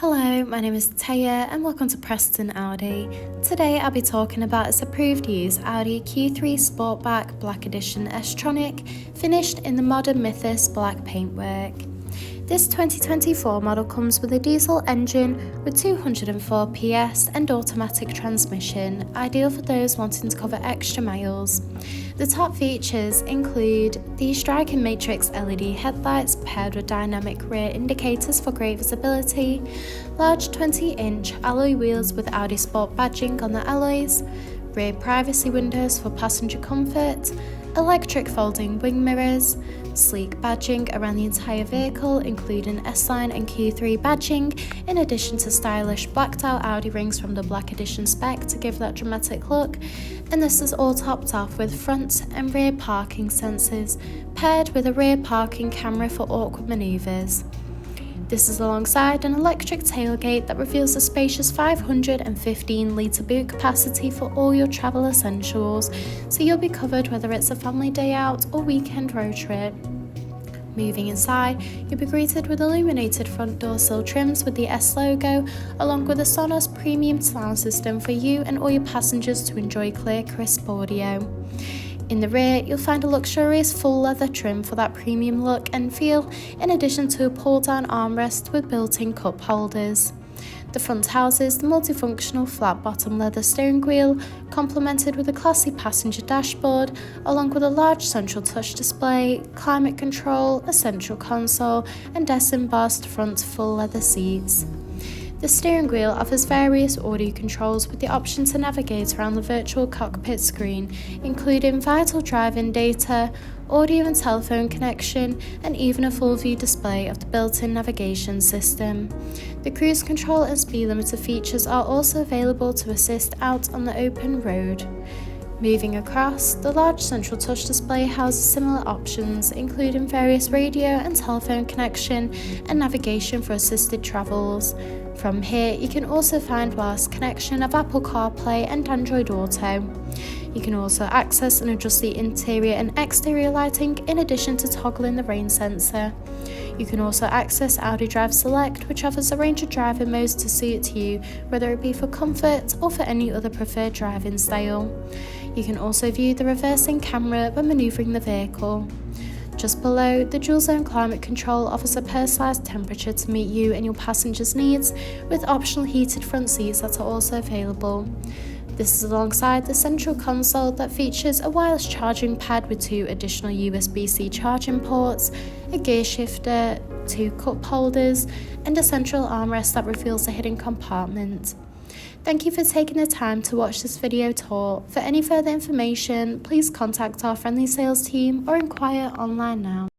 Hello, my name is Taya and welcome to Preston Audi. Today I'll be talking about its approved use Audi Q3 Sportback Black Edition S-Tronic, finished in the modern Mythos Black paintwork. This 2024 model comes with a diesel engine with 204 PS and automatic transmission, ideal for those wanting to cover extra miles. The top features include the striking matrix LED headlights paired with dynamic rear indicators for great visibility, large 20-inch alloy wheels with Audi Sport badging on the alloys, rear privacy windows for passenger comfort, electric folding wing mirrors, sleek badging around the entire vehicle including S-Line and Q3 badging, in addition to stylish blacked out Audi rings from the Black Edition spec to give that dramatic look, and this is all topped off with front and rear parking sensors, paired with a rear parking camera for awkward manoeuvres. This is alongside an electric tailgate that reveals a spacious 515-litre boot capacity for all your travel essentials, so you'll be covered whether it's a family day out or weekend road trip. Moving inside, you'll be greeted with illuminated front door sill trims with the S logo, along with a SONOS premium sound system for you and all your passengers to enjoy clear, crisp audio. In the rear, you'll find a luxurious full leather trim for that premium look and feel, in addition to a pull-down armrest with built-in cup holders. The front houses the multifunctional flat-bottom leather steering wheel, complemented with a classy passenger dashboard, along with a large central touch display, climate control, a central console, and embossed front full leather seats. The steering wheel offers various audio controls with the option to navigate around the virtual cockpit screen, including vital driving data, audio and telephone connection, and even a full view display of the built-in navigation system. The cruise control and speed limiter features are also available to assist out on the open road. Moving across, the large central touch display houses similar options, including various radio and telephone connection and navigation for assisted travels. From here, you can also find wireless connection of Apple CarPlay and Android Auto. You can also access and adjust the interior and exterior lighting, in addition to toggling the rain sensor. You can also access Audi Drive Select, which offers a range of driving modes to suit you, whether it be for comfort or for any other preferred driving style. You can also view the reversing camera when manoeuvring the vehicle. Just below, the dual zone climate control offers a personalised temperature to meet you and your passengers' needs, with optional heated front seats that are also available. This is alongside the central console that features a wireless charging pad with 2 additional USB-C charging ports, a gear shifter, 2 cup holders, and a central armrest that reveals a hidden compartment. Thank you for taking the time to watch this video tour. For any further information, please contact our friendly sales team or inquire online now.